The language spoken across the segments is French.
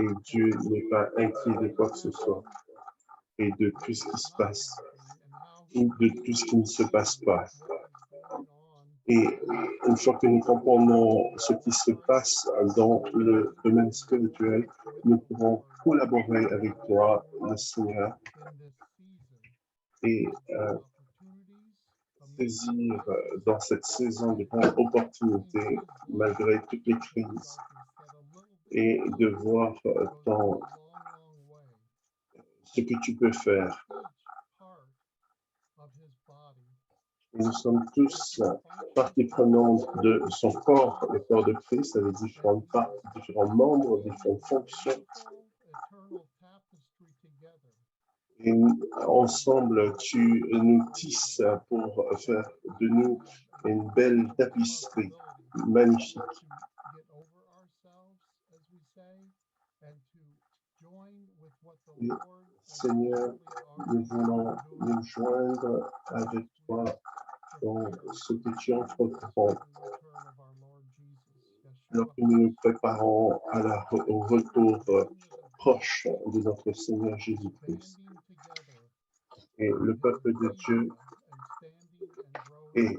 et Dieu n'est pas inquiet de quoi que ce soit et de tout ce qui se passe ou de tout ce qui ne se passe pas. Et une fois que nous comprenons ce qui se passe dans le domaine spirituel, nous pourrons collaborer avec toi, le Seigneur, et saisir dans cette saison de grandes opportunités, malgré toutes les crises, et de voir ce que tu peux faire. Nous sommes tous partie prenante de son corps, le corps de Christ, avec différentes parties, différents membres, différentes fonctions. Et ensemble, tu nous tisses pour faire de nous une belle tapisserie magnifique. Et, Seigneur, nous voulons nous joindre avec toi dans ce que tu entreprends lorsque nous nous préparons au retour proche de notre Seigneur Jésus-Christ. Et le peuple de Dieu est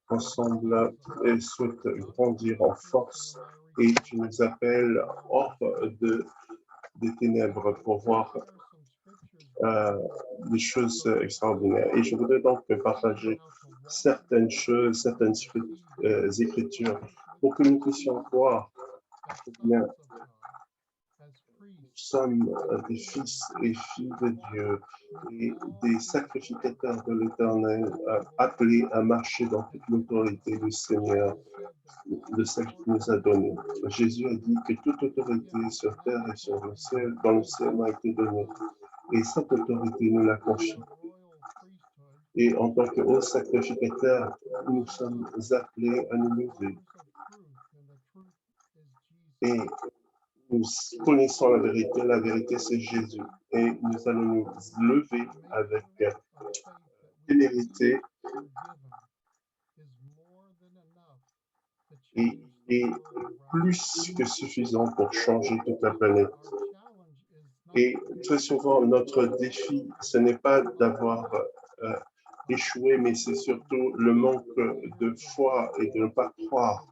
ensemble et souhaite grandir en force, et tu nous appelles hors des ténèbres pour voir des choses extraordinaires. Et je voudrais donc partager certaines choses, certaines écritures pour que nous puissions voir combien nous sommes des fils et filles de Dieu et des sacrificateurs de l'Éternel, appelés à marcher dans toute l'autorité du Seigneur, de celle qu'il nous a donnée. Jésus a dit que toute autorité sur terre et sur le ciel, dans le ciel m'a été donnée. Et cette autorité nous la confie. Et en tant que hauts sacrificateurs, nous sommes appelés à nous lever. Et nous connaissons la vérité c'est Jésus. Et nous allons nous lever avec témérité et plus que suffisant pour changer toute la planète. Et très souvent, notre défi, ce n'est pas d'avoir échoué, mais c'est surtout le manque de foi et de ne pas croire.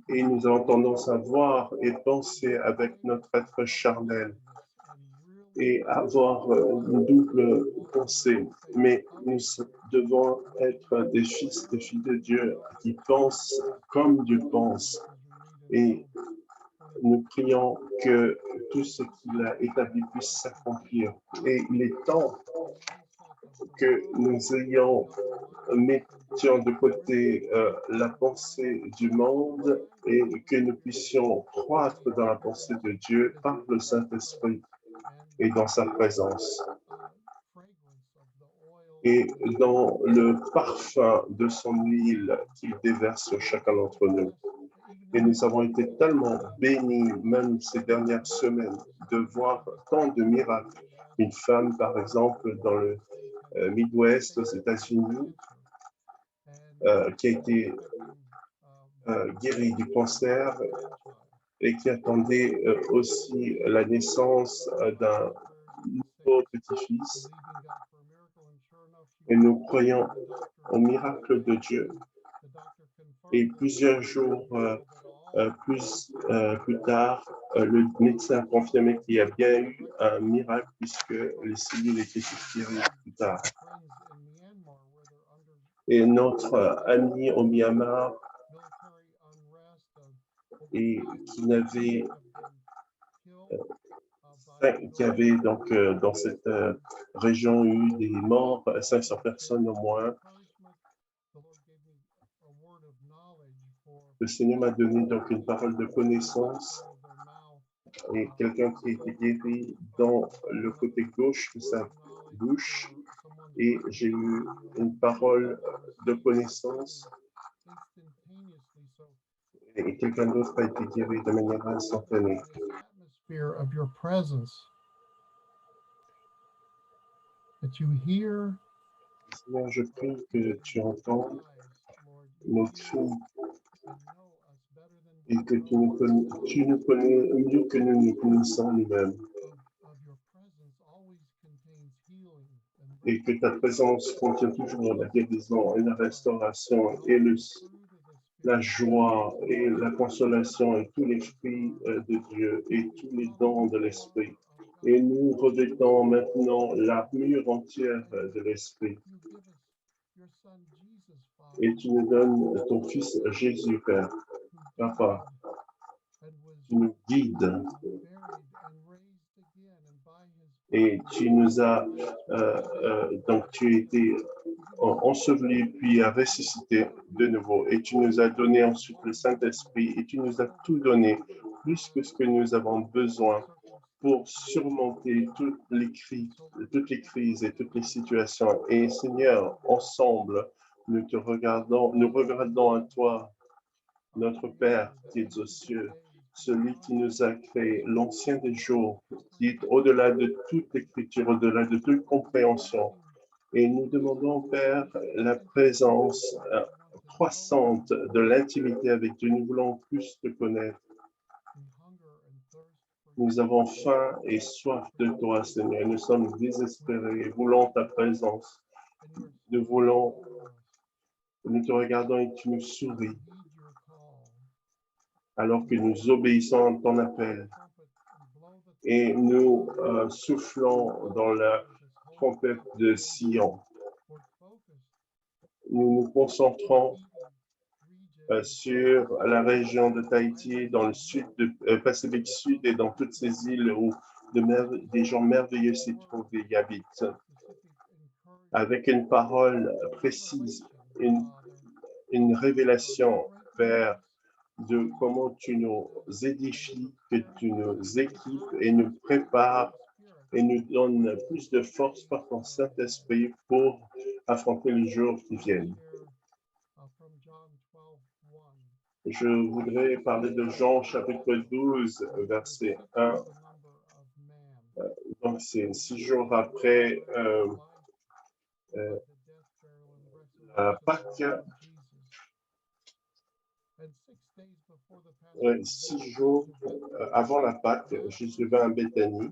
Et nous avons tendance à voir et penser avec notre être charnel et avoir une double pensée. Mais nous devons être des fils, des filles de Dieu qui pensent comme Dieu pense. Et nous prions que tout ce qu'il a établi puisse s'accomplir. Et il est temps que nous mettions de côté la pensée du monde et que nous puissions croître dans la pensée de Dieu par le Saint-Esprit et dans sa présence. Et dans le parfum de son huile qu'il déverse sur chacun d'entre nous. Et nous avons été tellement bénis, même ces dernières semaines, de voir tant de miracles. Une femme, par exemple, dans le Midwest, aux États-Unis, qui a été guérie du cancer et qui attendait aussi la naissance d'un nouveau petit-fils. Et nous croyons au miracle de Dieu. Et plusieurs jours plus tard, le médecin a confirmé qu'il y a bien eu un miracle puisque les cellules étaient guéries plus tard. Et notre ami au Myanmar, et qui avait donc dans cette région eu des morts, 500 personnes au moins. Le Seigneur m'a donné donc une parole de connaissance et quelqu'un qui a été guéri dans le côté gauche de sa bouche, et j'ai eu une parole de connaissance et quelqu'un d'autre a été guéri de manière instantanée. Seigneur, je prie que tu entends nos cris et que tu nous connais mieux que nous nous connaissons nous-mêmes. Et que ta présence contient toujours la guérison et la restauration et la joie et la consolation et tous les fruits de Dieu et tous les dons de l'Esprit. Et nous revêtons maintenant l'armure entière de l'Esprit. Et tu nous donnes ton Fils Jésus, Père, Papa, qui nous guide. Et tu nous as, donc tu étais enseveli puis a ressuscité de nouveau. Et tu nous as donné ensuite le Saint-Esprit et tu nous as tout donné, plus que ce que nous avons besoin pour surmonter toutes les crises et toutes les situations. Et Seigneur, ensemble, nous regardons à toi, notre Père qui est aux cieux, celui qui nous a créé, l'ancien des jours, qui est au-delà de toute écriture, au-delà de toute compréhension. Et nous demandons, Père, la présence croissante de l'intimité avec Dieu. Nous voulons plus te connaître. Nous avons faim et soif de toi, Seigneur. Nous sommes désespérés, voulons ta présence. Nous te regardons et tu nous souris. Alors que nous obéissons à ton appel et nous soufflons dans la trompette de Sion. Nous nous concentrons sur la région de Tahiti, dans le sud de Pacifique Sud et dans toutes ces îles où des gens merveilleux s'y trouvent et y habitent. Avec une parole précise, une révélation, Père, de comment tu nous édifies, que tu nous équipes et nous prépares et nous donnes plus de force par ton Saint-Esprit pour affronter les jours qui viennent. Je voudrais parler de Jean chapitre 12, verset 1. Donc, c'est 6 jours après Pâques. 6 jours avant la Pâque, Jésus vint à Béthanie,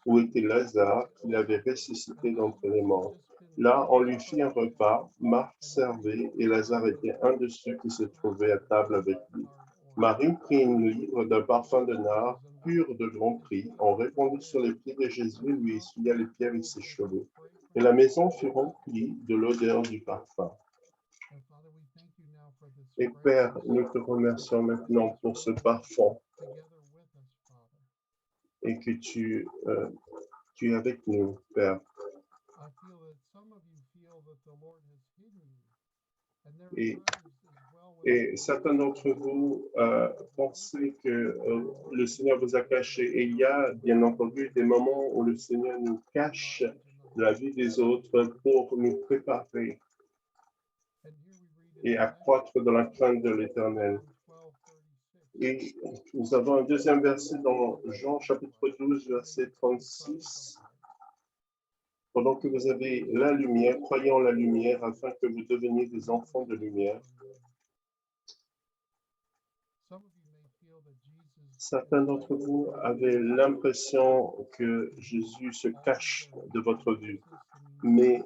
où était Lazare, qu'il avait ressuscité d'entre les morts. Là, on lui fit un repas, Marthe servait, et Lazare était un de ceux qui se trouvaient à table avec lui. Marie prit une livre d'un parfum de nard, pur de grand prix. On répandit sur les pieds de Jésus, lui essuya les pierres et ses cheveux. Et la maison fut remplie de l'odeur du parfum. Et Père, nous te remercions maintenant pour ce parfum et que tu es avec nous, Père. Et certains d'entre vous pensez que le Seigneur vous a caché. Et il y a bien entendu des moments où le Seigneur nous cache de la vie des autres pour nous préparer et accroître dans la crainte de l'Éternel. Et nous avons un deuxième verset dans Jean chapitre 12, verset 36. Pendant que vous avez la lumière, croyez en la lumière afin que vous deveniez des enfants de lumière. Certains d'entre vous avaient l'impression que Jésus se cache de votre vue, mais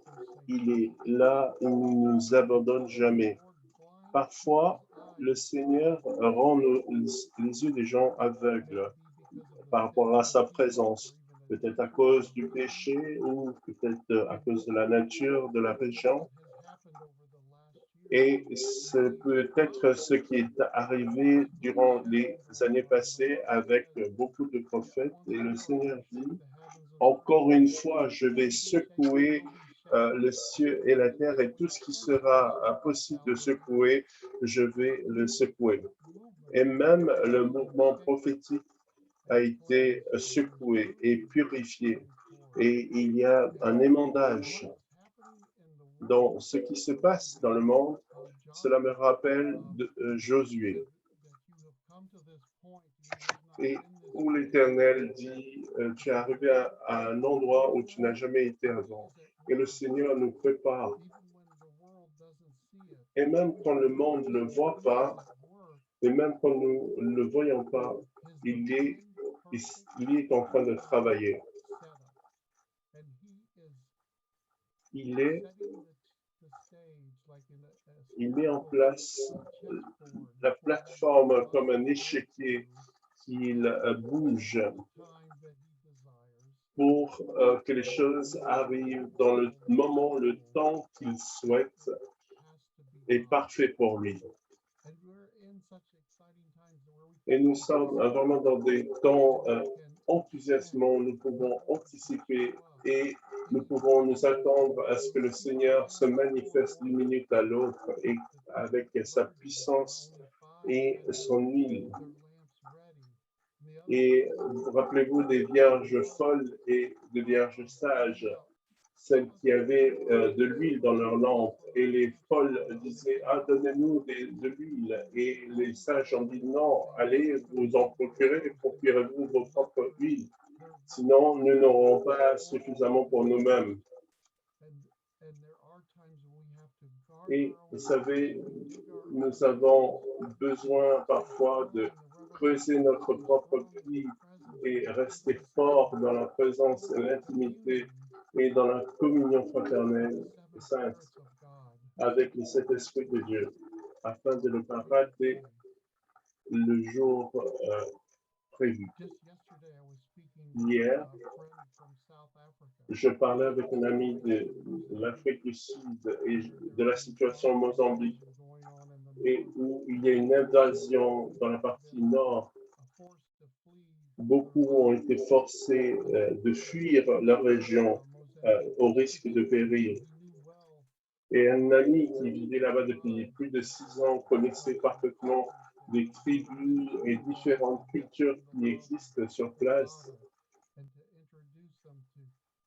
il est là, il ne nous abandonne jamais. Parfois, le Seigneur rend les yeux des gens aveugles par rapport à sa présence, peut-être à cause du péché ou peut-être à cause de la nature de la région. Et c'est peut-être ce qui est arrivé durant les années passées avec beaucoup de prophètes. Et le Seigneur dit, encore une fois, je vais secouer le ciel et la terre et tout ce qui sera possible de secouer, je vais le secouer. Et même le mouvement prophétique a été secoué et purifié. Et il y a un émandage dans ce qui se passe dans le monde. Cela me rappelle Josué. Et où l'Éternel dit, tu es arrivé à un endroit où tu n'as jamais été avant. Et le Seigneur nous prépare. Et même quand le monde ne le voit pas, Et même quand nous ne le voyons pas, il est, il est en train de travailler. Il est, il met en place la plateforme comme un échiquier qu'il bouge pour que les choses arrivent dans le moment, le temps qu'il souhaite est parfait pour lui. Et nous sommes vraiment dans des temps enthousiasmants, nous pouvons anticiper et nous pouvons nous attendre à ce que le Seigneur se manifeste d'une minute à l'autre et avec sa puissance et son huile. Et rappelez-vous des vierges folles et des vierges sages, celles qui avaient de l'huile dans leur lampe. Et les folles disaient, ah, donnez-nous de l'huile. Et les sages ont dit, non, allez vous en procurer, procurez-vous vos propres huiles. Sinon, nous n'aurons pas suffisamment pour nous-mêmes. Et vous savez, nous avons besoin parfois de creuser notre propre puits et rester fort dans la présence et l'intimité et dans la communion fraternelle et sainte avec les sept esprits de Dieu, afin de ne pas rater le jour prévu. Hier, je parlais avec un ami de l'Afrique du Sud et de la situation au Mozambique, et où il y a une invasion dans la partie nord. Beaucoup ont été forcés de fuir leur région au risque de périr. Et un ami qui vivait là-bas depuis plus de 6 ans connaissait parfaitement les tribus et différentes cultures qui existent sur place.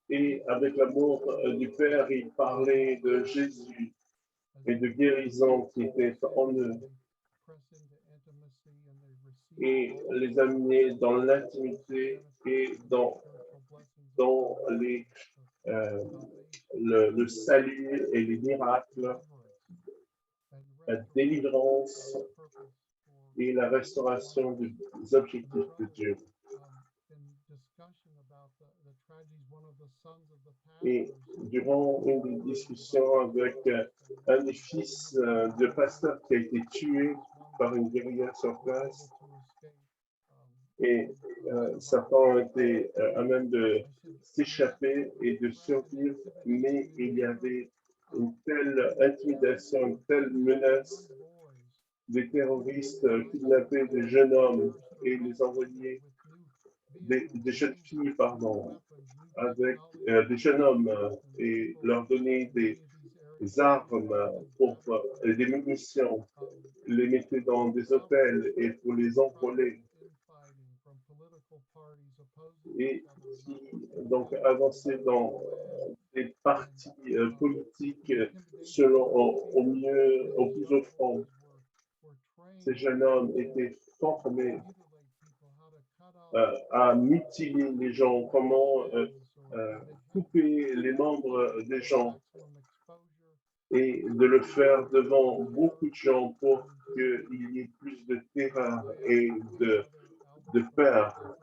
Et avec l'amour du Père, il parlait de Jésus et de guérison qui était en eux et les amener dans l'intimité et dans le salut et les miracles, la délivrance et la restauration des objectifs de Dieu. Et durant une des discussions avec un des fils de pasteur qui a été tué par une guérilla sur place, et Satan a été à même de s'échapper et de survivre, mais il y avait une telle intimidation, une telle menace des terroristes kidnappaient des jeunes hommes et les envoyaient, des jeunes filles, pardon, avec des jeunes hommes et leur donner des armes pour des munitions, les mettaient dans des hôtels et pour les enrôler. Et qui donc avançaient dans des partis politiques selon au plus offrant. Ces jeunes hommes étaient formés à mutiler les gens, comment couper les membres des gens et de le faire devant beaucoup de gens pour qu'il y ait plus de terreur et de peur.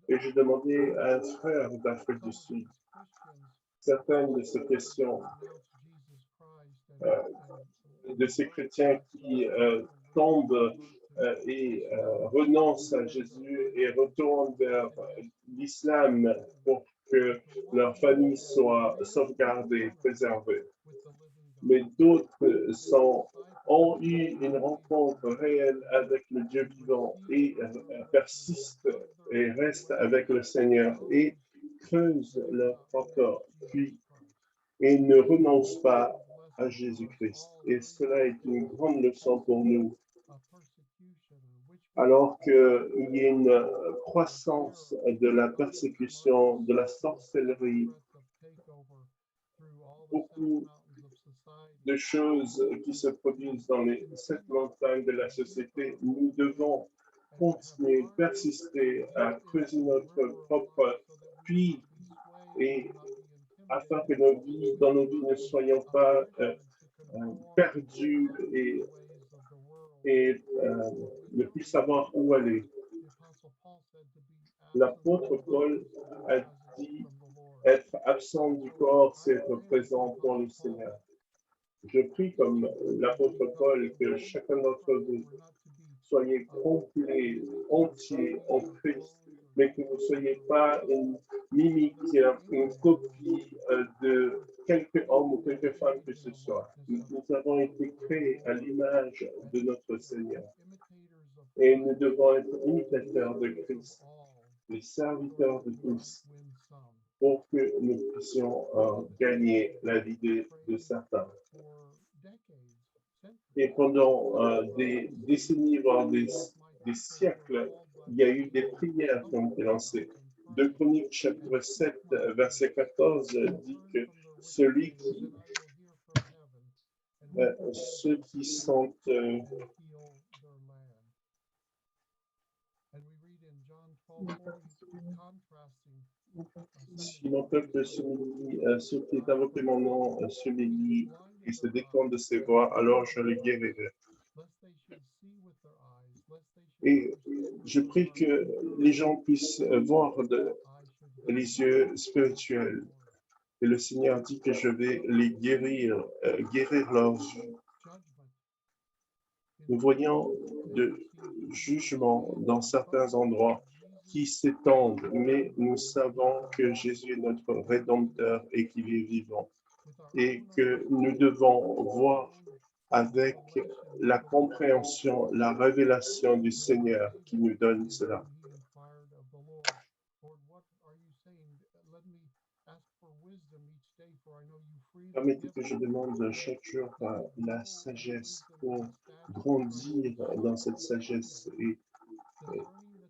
Et j'ai demandé à un frère d'Afrique du Sud certaines de ces questions de ces chrétiens qui tombent et renoncent à Jésus et retournent vers l'islam pour que leur famille soit sauvegardée, préservée. Mais d'autres ont eu une rencontre réelle avec le Dieu vivant et persistent et restent avec le Seigneur et creusent leur propre puits et ne renoncent pas à Jésus-Christ. Et cela est une grande leçon pour nous. Alors qu'il y a une croissance de la persécution, de la sorcellerie, beaucoup de choses qui se produisent dans les 7 montagnes de la société, nous devons continuer, persister à creuser notre propre puits et afin que dans nos vies ne soyons pas perdus et et ne plus savoir où aller. L'apôtre Paul a dit être absent du corps, c'est être présent pour le Seigneur. Je prie comme l'apôtre Paul que chacun d'entre vous soyez complet, entier en Christ, mais que vous ne soyez pas une mimique, une copie de quelque homme ou quelque femme que ce soit. Nous avons été créés à l'image de notre Seigneur et nous devons être imitateurs de Christ, les serviteurs de tous, pour que nous puissions gagner la vie de certains. Et pendant des décennies, voire des siècles, il y a eu des prières qui ont été lancées. 2 Chroniques, chapitre 7, verset 14, dit que celui qui, ceux qui sont si mon peuple s'humilie, ceux qui invoquent mon nom s'humilient et se détournent de ses voies, alors je le guérirai. Et je prie que les gens puissent voir les yeux spirituels. Et le Seigneur dit que je vais les guérir, guérir leurs yeux. Nous voyons de jugements dans certains endroits qui s'étendent, mais nous savons que Jésus est notre Rédempteur et qu'il est vivant. Et que nous devons voir avec la compréhension, la révélation du Seigneur qui nous donne cela. Permettez que je demande chaque jour la sagesse pour grandir dans cette sagesse et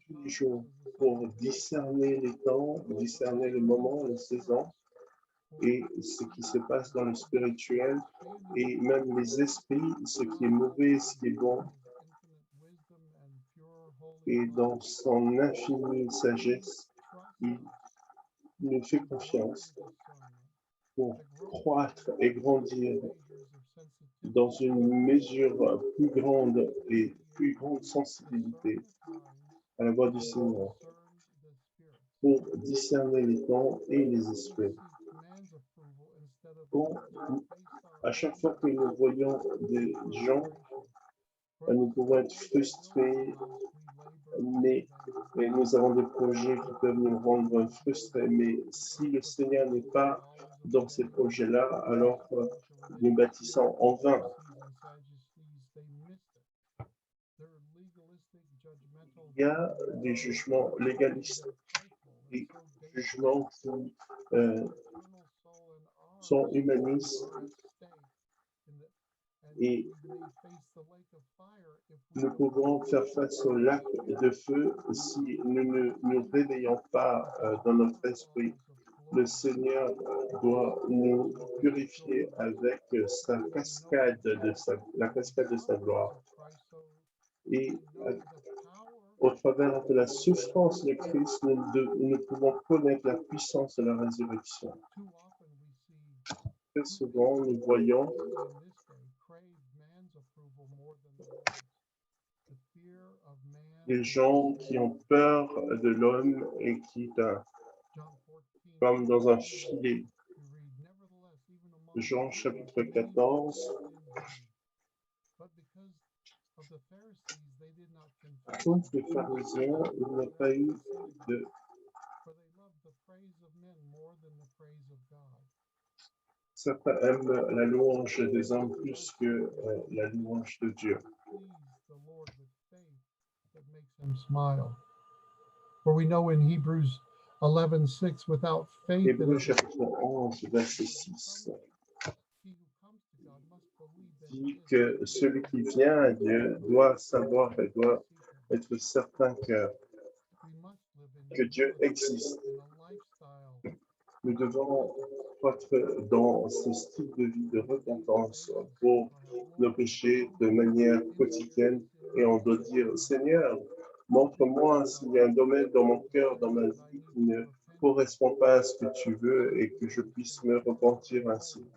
tous les jours pour discerner les temps, discerner les moments, les saisons et ce qui se passe dans le spirituel et même les esprits, ce qui est mauvais, ce qui est bon. Et dans son infinie sagesse, il nous fait confiance pour croître et grandir dans une mesure plus grande et plus grande sensibilité à la voix du Seigneur pour discerner les temps et les esprits. Bon, à chaque fois que nous voyons des gens, nous pouvons être frustrés, mais nous avons des projets qui peuvent nous rendre frustrés. Mais si le Seigneur n'est pas dans ces projets-là, alors nous bâtissons en vain. Il y a des jugements légalistes, des jugements qui sont humanistes et nous pouvons faire face au lac de feu si nous ne nous réveillons pas dans notre esprit. Le Seigneur doit nous purifier avec sa cascade la cascade de sa gloire. Et au travers de la souffrance de Christ, nous pouvons connaître la puissance de la résurrection. Très souvent, nous voyons des gens qui ont peur de l'homme et qui, comme dans un filet. Jean chapitre 14. Contre les pharisiens, il n'y a pas eu de certains aiment la louange des hommes plus que la louange de Dieu. For we know in Hebrews 11:6, without faith, Hébreux chapitre 11, verset 6, dit que celui qui vient à Dieu doit savoir et doit être certain que Dieu existe. Nous devons être dans ce style de vie de repentance pour nos péchés de manière quotidienne et on doit dire, Seigneur, montre-moi s'il y a un domaine dans mon cœur, dans ma vie qui ne correspond pas à ce que tu veux et que je puisse me repentir ainsi.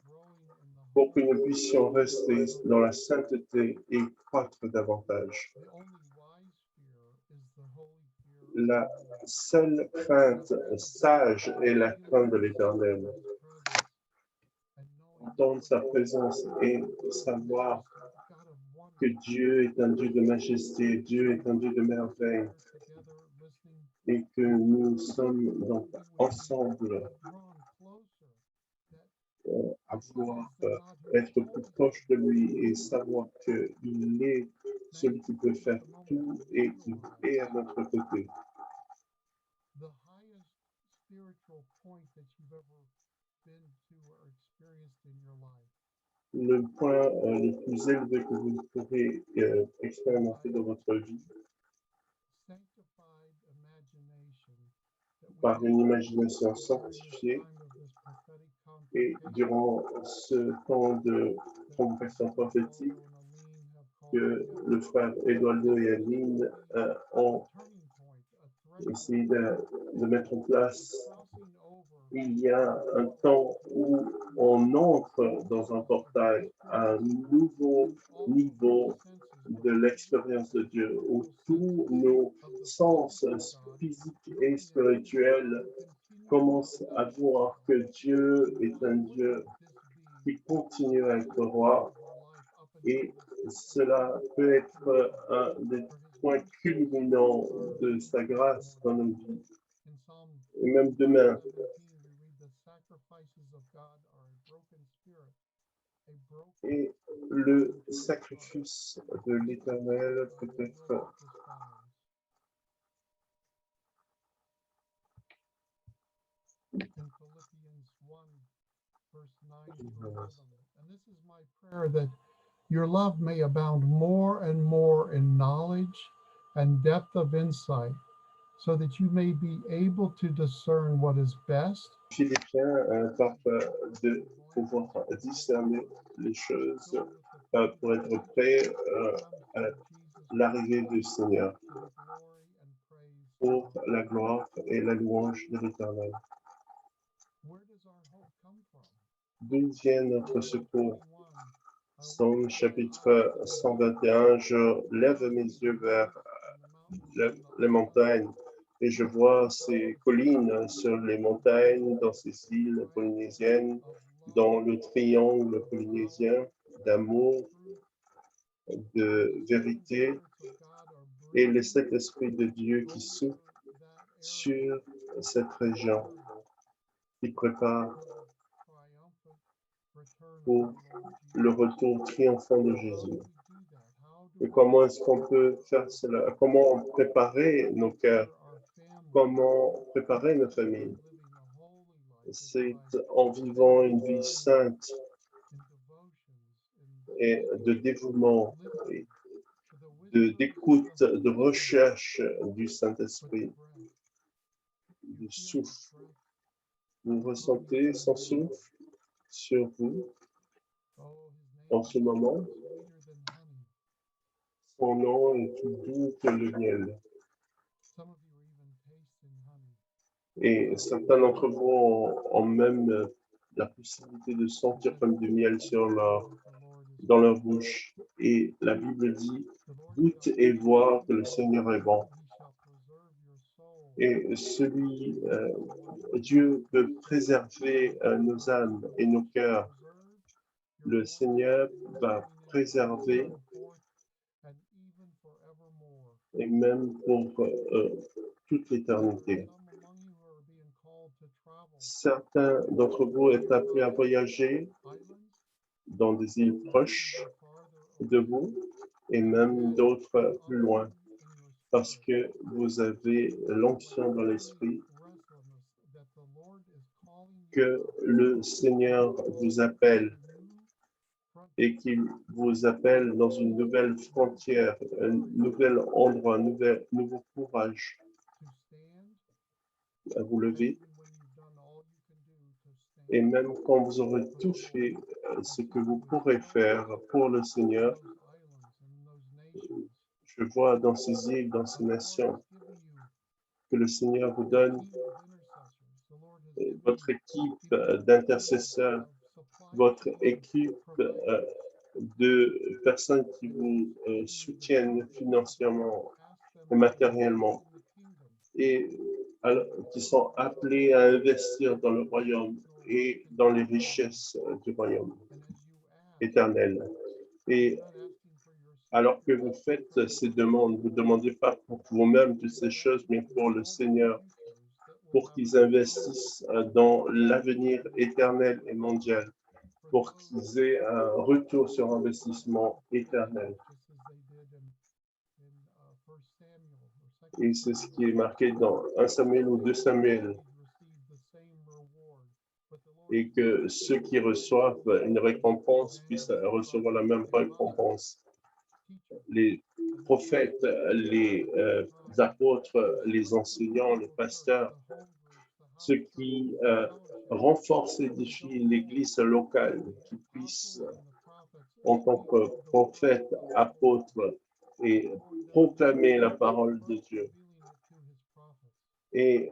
pour que nous puissions rester dans la sainteté et croître davantage. La seule crainte sage est la crainte de l'Éternel. Dans sa présence et savoir que Dieu est un Dieu de majesté, Dieu est un Dieu de merveille et que nous sommes donc ensemble à vouloir être plus proche de lui et savoir qu'il est celui qui peut faire tout et qui est à notre côté. Le point le plus élevé que vous pourrez expérimenter dans votre vie par une imagination sanctifiée et durant ce temps de convocation prophétique que le frère Eduardo et Aline ont essayé de mettre en place. Il y a un temps où on entre dans un portail à un nouveau niveau de l'expérience de Dieu, où tous nos sens physiques et spirituels commencent à voir que Dieu est un Dieu qui continue à être roi, et cela peut être un des points culminants de sa grâce dans nos vies. Et même demain, et le sacrifice de l'Éternel peut être that your love may abound more and more in knowledge and depth of insight, so that you may be able to discern what is best. Philippiens parle de pouvoir discerner les choses pour être prêt à l'arrivée du Seigneur, pour la gloire et la louange de l'Éternel. D'où vient notre secours? Psaume chapitre 121, je lève mes yeux vers les montagnes et je vois ces collines sur les montagnes, dans ces îles polynésiennes, dans le triangle polynésien d'amour, de vérité, et les sept esprits de Dieu qui soufflent sur cette région, qui prépare pour le retour triomphant de Jésus. Et comment est-ce qu'on peut faire cela? Comment préparer nos cœurs? Comment préparer nos familles? C'est en vivant une vie sainte et de dévouement, et d'écoute, de recherche du Saint-Esprit, du souffle. Vous ressentez son souffle sur vous en ce moment? Son nom est plus doux que le miel. Et certains d'entre vous ont même la possibilité de sentir comme du miel dans leur bouche. Et la Bible dit, goûte et voir que le Seigneur est bon. Et Dieu veut préserver nos âmes et nos cœurs. Le Seigneur va préserver, et même pour toute l'éternité. Certains d'entre vous sont appelés à voyager dans des îles proches de vous et même d'autres plus loin, parce que vous avez l'onction dans l'esprit que le Seigneur vous appelle et qu'il vous appelle dans une nouvelle frontière, un nouvel endroit, un nouveau courage à vous lever. Et même quand vous aurez tout fait ce que vous pourrez faire pour le Seigneur, je vois dans ces îles, dans ces nations, que le Seigneur vous donne votre équipe d'intercesseurs. votre équipe de personnes qui vous soutiennent financièrement et matériellement et qui sont appelés à investir dans le royaume et dans les richesses du royaume éternel. Et alors que vous faites ces demandes, vous ne demandez pas pour vous-même toutes ces choses, mais pour le Seigneur, pour qu'ils investissent dans l'avenir éternel et mondial, pour qu'ils aient un retour sur investissement éternel. Et c'est ce qui est marqué dans 1 Samuel ou 2 Samuel. Et que ceux qui reçoivent une récompense puissent recevoir la même récompense. Les prophètes, les apôtres, les enseignants, les pasteurs, ceux qui renforcent et édifient l'Église locale, qui puissent, en tant que prophètes, apôtres, et proclamer la parole de Dieu. Et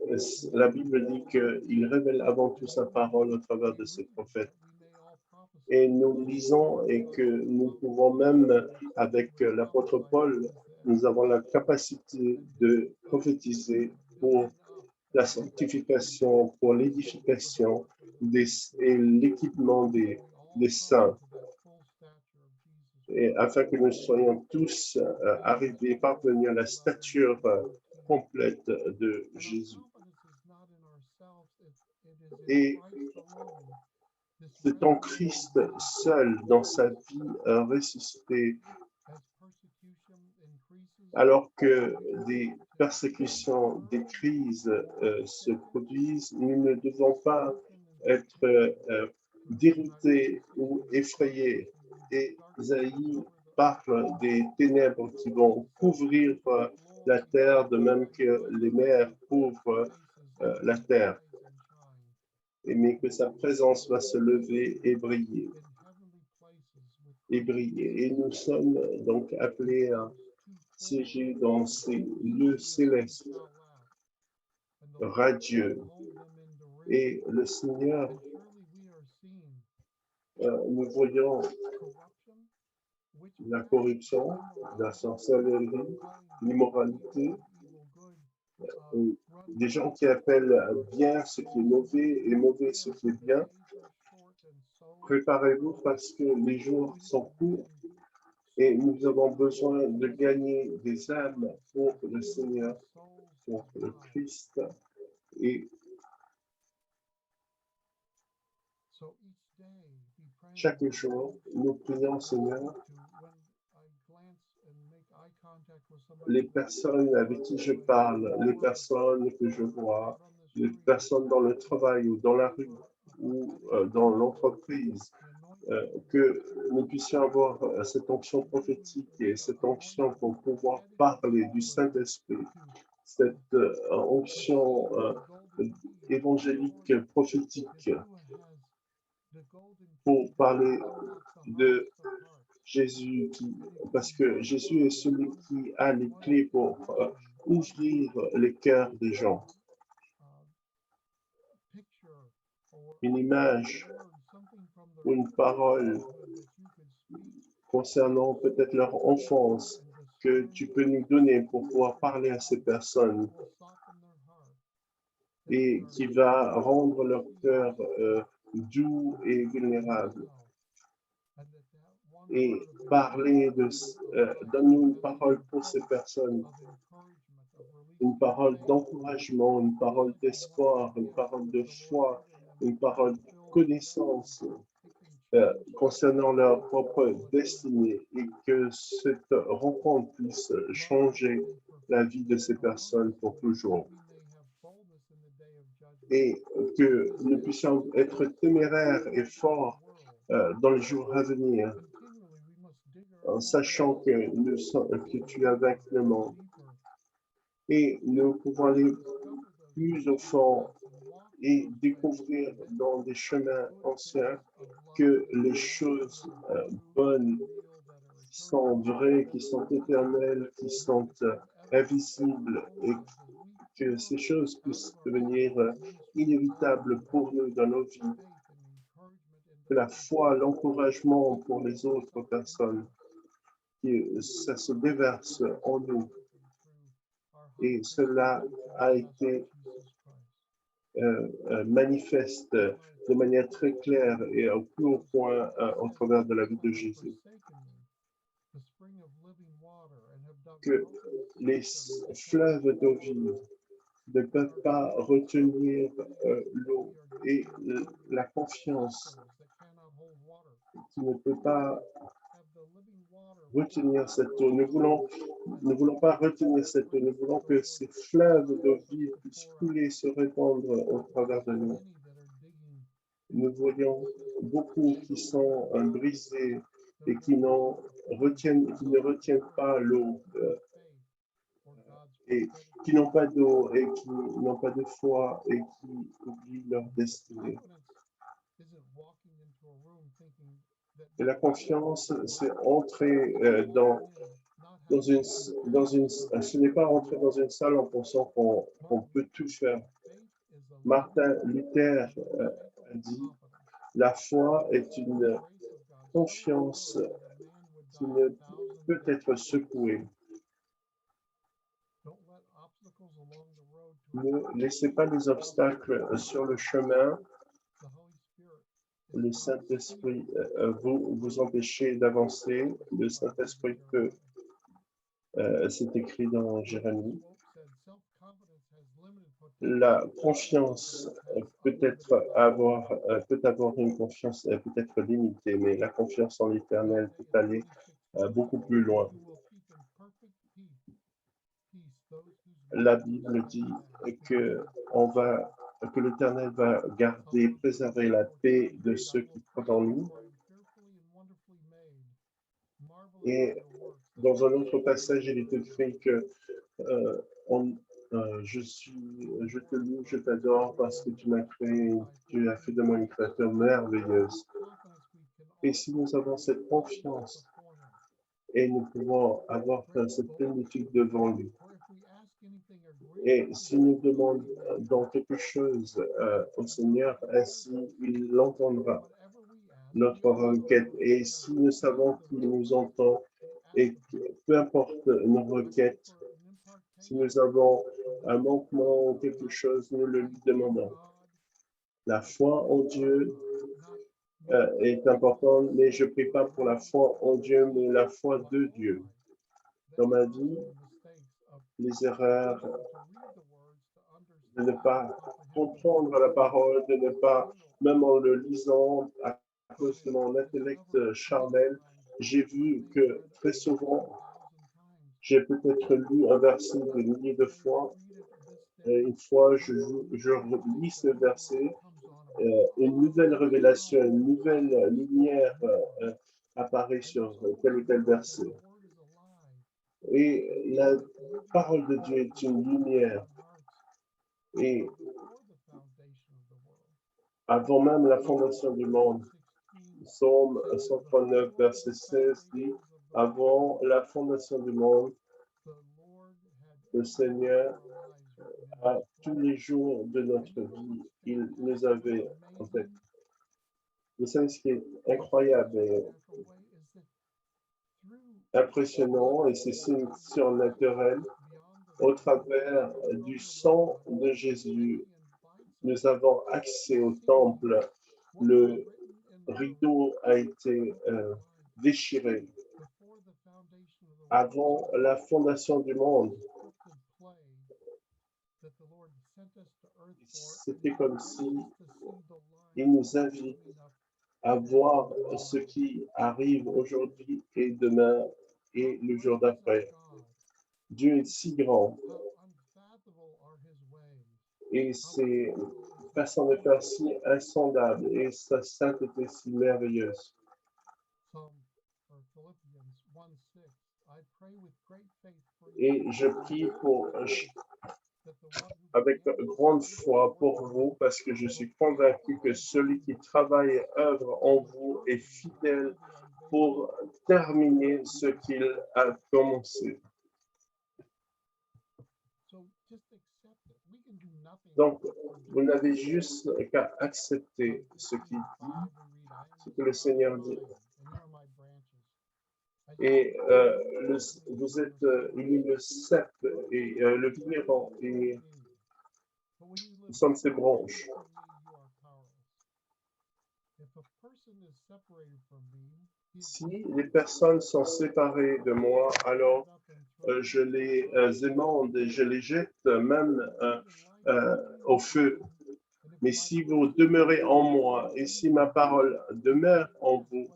la Bible dit qu'il révèle avant tout sa parole au travers de ses prophètes. Et nous lisons et que nous pouvons même, avec l'apôtre Paul, nous avons la capacité de prophétiser pour la sanctification, pour l'édification et l'équipement des saints, et afin que nous soyons tous arrivés, parvenus à la stature complète de Jésus. Et c'est en Christ seul, dans sa vie ressuscitée, alors que des persécutions, des crises se produisent, nous ne devons pas être déroutés ou effrayés. Et Isaïe parle des ténèbres qui vont couvrir la terre, de même que les mers couvrent la terre. Mais que sa présence va se lever et briller. Et nous sommes donc appelés à siéger dans ces lieux célestes, radieux. Et le Seigneur, nous voyons la corruption, la sorcellerie, l'immoralité, des gens qui appellent bien ce qui est mauvais et mauvais ce qui est bien. Préparez-vous parce que les jours sont courts et nous avons besoin de gagner des âmes pour le Seigneur, pour le Christ. Et chaque jour, nous prions, Seigneur, les personnes avec qui je parle, les personnes que je vois, les personnes dans le travail ou dans la rue ou dans l'entreprise, que nous puissions avoir cette onction prophétique et cette onction pour pouvoir parler du Saint-Esprit, cette onction évangélique prophétique pour parler de Jésus, parce que Jésus est celui qui a les clés pour ouvrir les cœurs des gens. Une image ou une parole concernant peut-être leur enfance que tu peux nous donner pour pouvoir parler à ces personnes et qui va rendre leur cœur doux et vulnérable. Et parler donne-nous une parole pour ces personnes, une parole d'encouragement, une parole d'espoir, une parole de foi, une parole de connaissance concernant leur propre destinée, et que cette rencontre puisse changer la vie de ces personnes pour toujours. Et que nous puissions être téméraires et forts dans les jours à venir, en sachant que tu as vaincu le monde. Et nous pouvons aller plus au fond et découvrir dans des chemins anciens que les choses bonnes, qui sont vraies, qui sont éternelles, qui sont invisibles, et que ces choses puissent devenir inévitables pour nous dans nos vies. que la foi, l'encouragement pour les autres personnes, que ça se déverse en nous. Et cela a été manifeste de manière très claire et au plus haut point au travers de la vie de Jésus. Que les fleuves d'eau vive ne peuvent pas retenir l'eau et la confiance qui ne peut pas retenir cette eau. Nous voulons pas retenir cette eau. Nous voulons que ces fleuves d'eau vive puissent couler, se répandre au travers de nous. Nous voyons beaucoup qui sont brisés et qui ne retiennent pas l'eau et qui n'ont pas d'eau et qui n'ont pas de foi et qui oublient leur destinée. Et la confiance, c'est entrer ce n'est pas entrer dans une salle en pensant qu'on peut tout faire. Martin Luther a dit, la foi est une confiance qui ne peut être secouée. Ne laissez pas les obstacles sur le chemin. Le Saint-Esprit vous empêcher d'avancer. Le Saint-Esprit peut, c'est écrit dans Jérémie. La confiance peut avoir une confiance peut être limitée, mais la confiance en l'Éternel peut aller beaucoup plus loin. La Bible dit que l'Éternel va garder, préserver la paix de ceux qui croient en lui. Et dans un autre passage, il est écrit que je te loue, je t'adore parce que tu m'as créé, tu as fait de moi une créature merveilleuse. Et si nous avons cette confiance et nous pouvons avoir cette plénitude devant lui, et si nous demandons quelque chose au Seigneur, ainsi il l'entendra, notre requête. Et si nous savons qu'il nous entend, et que, peu importe nos requêtes, si nous avons un manquement ou quelque chose, nous le lui demandons. La foi en Dieu est importante, mais je ne prie pas pour la foi en Dieu, mais la foi de Dieu. Dans ma vie, les erreurs, de ne pas comprendre la parole, de ne pas, même en le lisant, à cause de mon intellect charnel, j'ai vu que très souvent, j'ai peut-être lu un verset des milliers de fois, et une fois je lis ce verset, une nouvelle révélation, une nouvelle lumière apparaît sur tel ou tel verset. Et la parole de Dieu est une lumière. Et avant même la fondation du monde, Psaume 139, verset 16 dit, avant la fondation du monde, le Seigneur, à tous les jours de notre vie, il nous avait en tête. Vous savez ce qui est incroyable et impressionnant, et c'est surnaturel, au travers du sang de Jésus, nous avons accès au temple. Le rideau a été déchiré. Avant la fondation du monde, c'était comme si il nous invite à voir ce qui arrive aujourd'hui et demain et le jour d'après. Dieu est si grand et ses façons de faire si insondables et sa sainteté si merveilleuse. Et je prie avec grande foi pour vous parce que je suis convaincu que celui qui travaille et œuvre en vous est fidèle pour terminer ce qu'il a commencé. Donc, vous n'avez juste qu'à accepter ce qu'il dit ce que le Seigneur dit. Et vous êtes, il est le cep et le vigneron, et nous sommes ses branches. Si les personnes sont séparées de moi, alors je les émande et je les jette même au feu. Mais si vous demeurez en moi et si ma parole demeure en vous,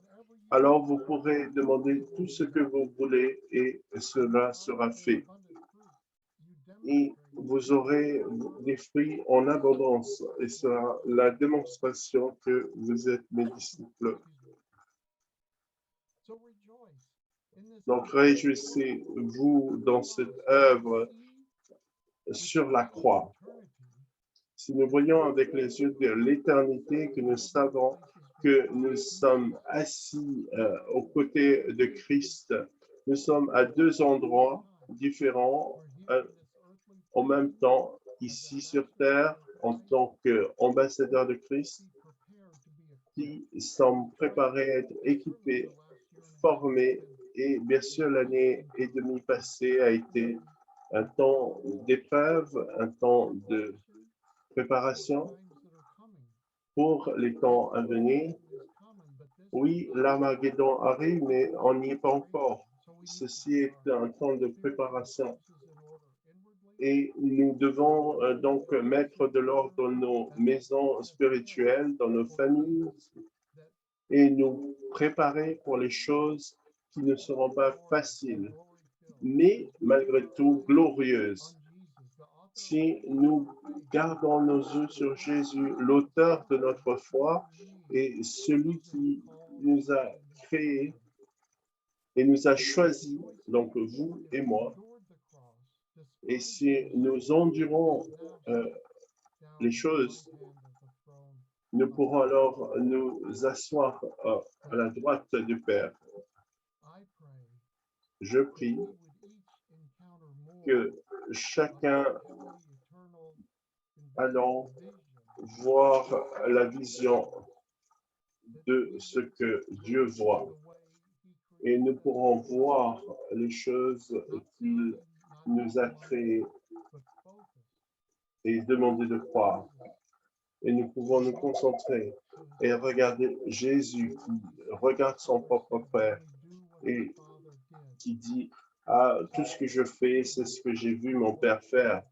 alors vous pourrez demander tout ce que vous voulez et cela sera fait. Et vous aurez des fruits en abondance et ce sera la démonstration que vous êtes mes disciples. Donc réjouissez-vous dans cette œuvre sur la croix. Si nous voyons avec les yeux de l'éternité, que nous savons que nous sommes assis aux côtés de Christ, nous sommes à deux endroits différents en même temps, ici sur terre, en tant qu'ambassadeurs de Christ, qui sommes préparés à être équipés, formés, et bien sûr l'année et demie passée a été un temps d'épreuve, un temps de préparation pour les temps à venir. Oui, l'Armageddon arrive, mais on n'y est pas encore. Ceci est un temps de préparation. Et nous devons donc mettre de l'ordre dans nos maisons spirituelles, dans nos familles, et nous préparer pour les choses qui ne seront pas faciles, mais malgré tout glorieuses. Si nous gardons nos yeux sur Jésus, l'auteur de notre foi et celui qui nous a créés et nous a choisis, donc vous et moi, et si nous endurons les choses, nous pourrons alors nous asseoir à la droite du Père. Je prie que chacun allant voir la vision de ce que Dieu voit. Et nous pourrons voir les choses qu'il nous a créées et demander de croire. Et nous pouvons nous concentrer et regarder Jésus qui regarde son propre Père et qui dit « Ah, tout ce que je fais, c'est ce que j'ai vu mon Père faire. »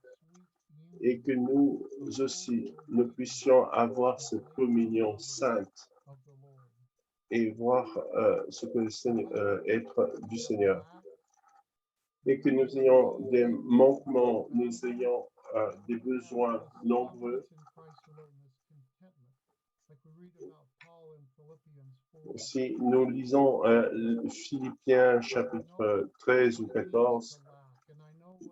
Et que nous aussi, nous puissions avoir cette communion sainte et voir ce que le Seigneur, être du Seigneur. Et que nous ayons des manquements, nous ayons des besoins nombreux. Si nous lisons Philippiens chapitre 13 ou 14,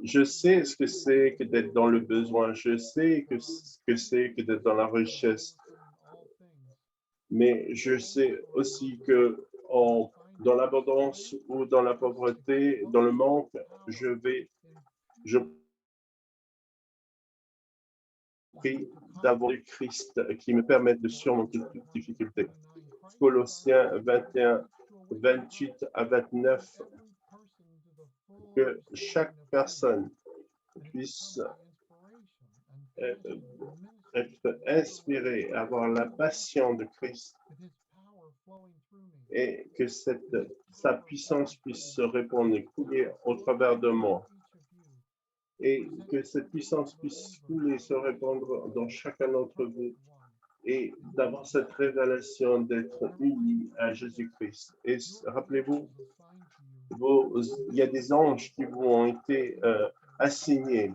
je sais ce que c'est que d'être dans le besoin, je sais ce que c'est que d'être dans la richesse, mais je sais aussi que dans l'abondance ou dans la pauvreté, dans le manque, je prie d'avoir le Christ qui me permette de surmonter toute difficulté. Colossiens 21, 28 à 29, que chaque personne puisse être inspirée, avoir la passion de Christ et que sa puissance puisse se répandre et couler au travers de moi. Et que cette puissance puisse couler et se répandre dans chacun d'entre vous et d'avoir cette révélation d'être unis à Jésus-Christ. Et rappelez-vous, il y a des anges qui vous ont été assignés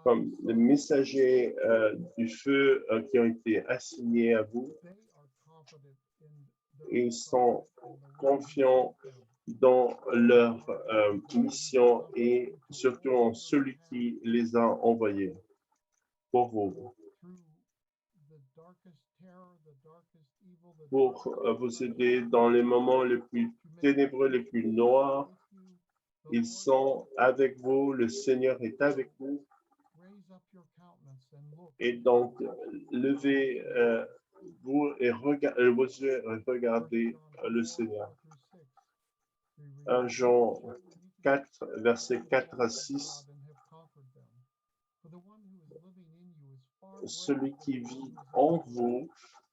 comme les messagers du feu qui ont été assignés à vous. Ils sont confiants dans leur mission et surtout en celui qui les a envoyés pour vous, pour vous aider dans les moments les plus ténébreux, les plus noirs. Ils sont avec vous, le Seigneur est avec vous Et donc, levez-vous et vos yeux et regardez le Seigneur. 1 Jean 4, versets 4 à 6. Celui qui vit en vous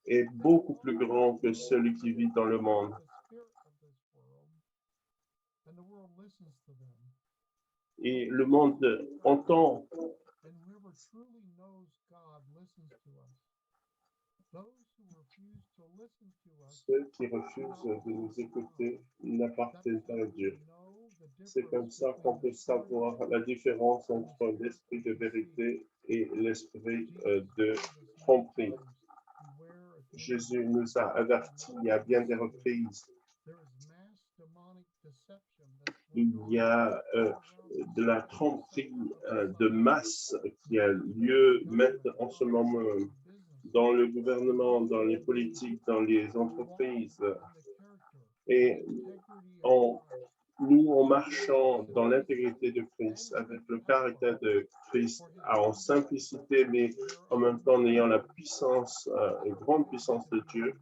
est beaucoup plus grand que celui qui vit dans le monde. Et le monde entend. Ceux qui refusent de nous écouter n'appartiennent pas à Dieu. C'est comme ça qu'on peut savoir la différence entre l'esprit de vérité et l'esprit de tromperie. Jésus nous a avertis à bien des reprises. Il y a de la tromperie de masse qui a lieu maintenant en ce moment dans le gouvernement, dans les politiques, dans les entreprises. Et nous, en marchant dans l'intégrité de Christ, avec le caractère de Christ, en simplicité, mais en même temps en ayant la puissance, une grande puissance de Dieu,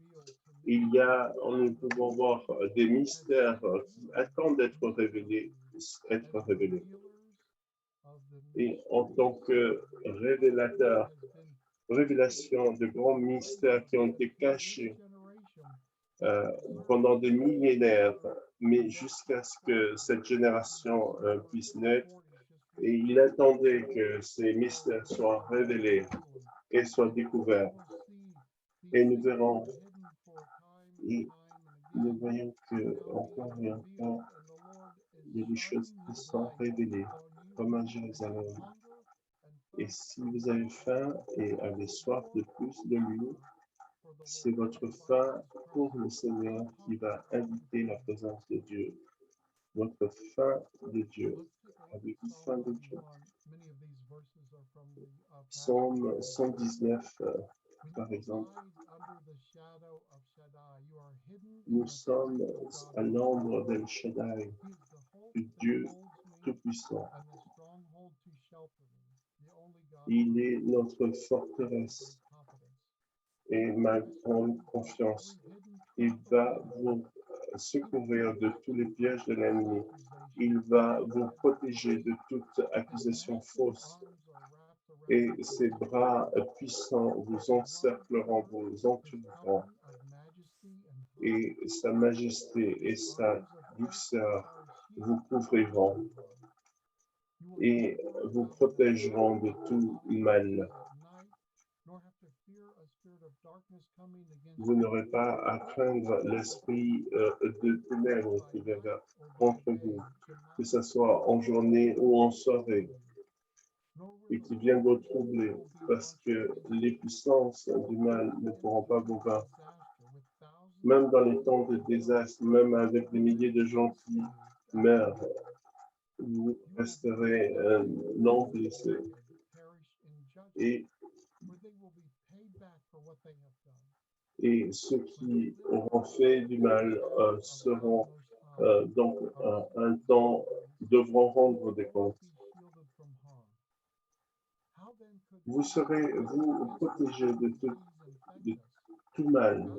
nous pouvons voir des mystères qui attendent d'être révélés, Et en tant que révélation de grands mystères qui ont été cachés pendant des millénaires, mais jusqu'à ce que cette génération puisse naître. Et il attendait que ces mystères soient révélés et soient découverts. Et nous verrons, et nous voyons que encore et encore, il y a des choses qui sont révélées, comme à Jérusalem. Et si vous avez faim et avez soif de plus de lui, c'est votre faim pour le Seigneur qui va inviter la présence de Dieu. Votre faim de Dieu. Avez-vous faim de Dieu? Psaume 119, par exemple. Nous sommes à l'ombre d'El Shaddai, du Dieu Tout-Puissant. Il est notre forteresse et ma grande confiance. Il va vous secourir de tous les pièges de l'ennemi. Il va vous protéger de toute accusation fausse. Et ses bras puissants vous encercleront, vous entoureront. Et sa majesté et sa douceur vous couvriront et vous protégeront de tout mal. Vous n'aurez pas à craindre l'esprit de ténèbres qui viendra contre vous, que ce soit en journée ou en soirée, et qui vient vous troubler, parce que les puissances du mal ne pourront pas vous vaincre. Même dans les temps de désastre, même avec des milliers de gens qui meurent, vous resterez non blessés. Et ceux qui auront fait du mal seront donc un temps devront rendre des comptes. Vous serez, vous, protégés de tout mal.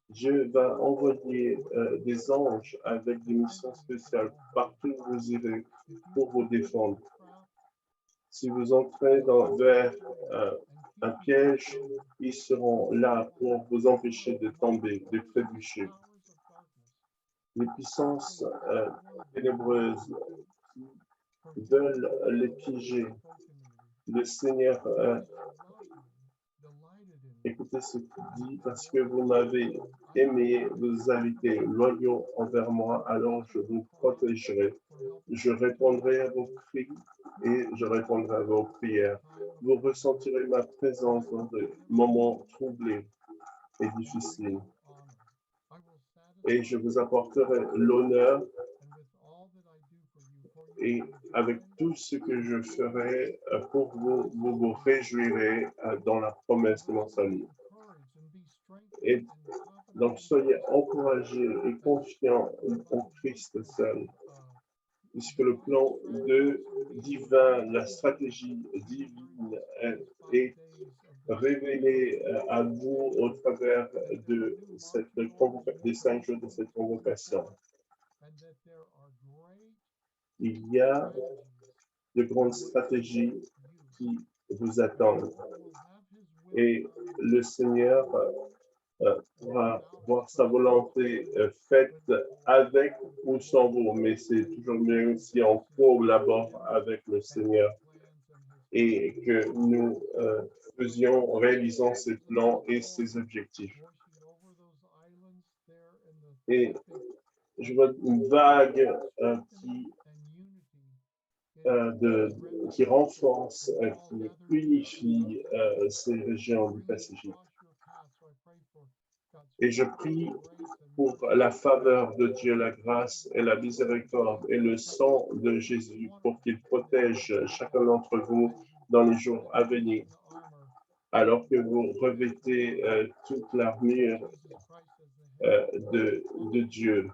Dieu va envoyer des anges avec des missions spéciales partout où vous irez pour vous défendre. Si vous entrez vers un piège, ils seront là pour vous empêcher de tomber, de trébucher. Les puissances ténébreuses veulent les piéger. Le Seigneur, écoutez ce qu'il dit, parce que vous m'avez aimé, vous avez été loyaux envers moi, alors je vous protégerai. Je répondrai à vos cris et je répondrai à vos prières. Vous ressentirez ma présence dans des moments troublés et difficiles. Et je vous apporterai l'honneur et avec tout ce que je ferai pour vous, vous vous réjouirez dans la promesse de mon salut. Et donc, soyez encouragés et confiants en Christ seul. puisque le plan divin, la stratégie divine est révélée à vous au travers de des 5 jours de cette convocation. Il y a de grandes stratégies qui vous attendent et le Seigneur pourra voir sa volonté faite avec ou sans vous, mais c'est toujours mieux si on collabore avec le Seigneur et que nous réalisons ses plans et ses objectifs. Et je vois une vague qui renforce, qui unifie ces régions du Pacifique. Et je prie pour la faveur de Dieu, la grâce et la miséricorde et le sang de Jésus pour qu'il protège chacun d'entre vous dans les jours à venir, alors que vous revêtez toute l'armure de Dieu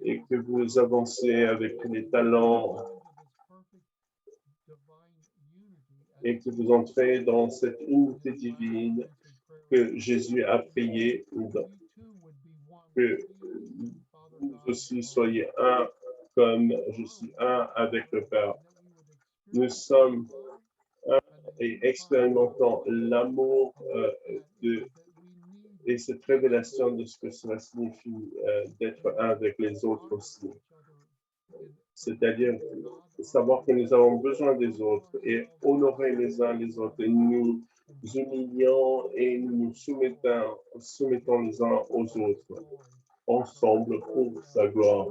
et que vous avancez avec les talents et que vous entrez dans cette unité divine que Jésus a prié, que vous aussi soyez un comme je suis un avec le Père. Nous sommes un et expérimentons l'amour et cette révélation de ce que cela signifie d'être un avec les autres aussi. C'est-à-dire savoir que nous avons besoin des autres et honorer les uns les autres et nous humilions et nous soumettons les uns aux autres, ensemble pour sa gloire,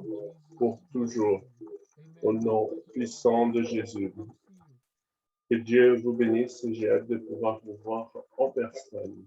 pour toujours, au nom puissant de Jésus. Que Dieu vous bénisse et j'ai hâte de pouvoir vous voir en personne.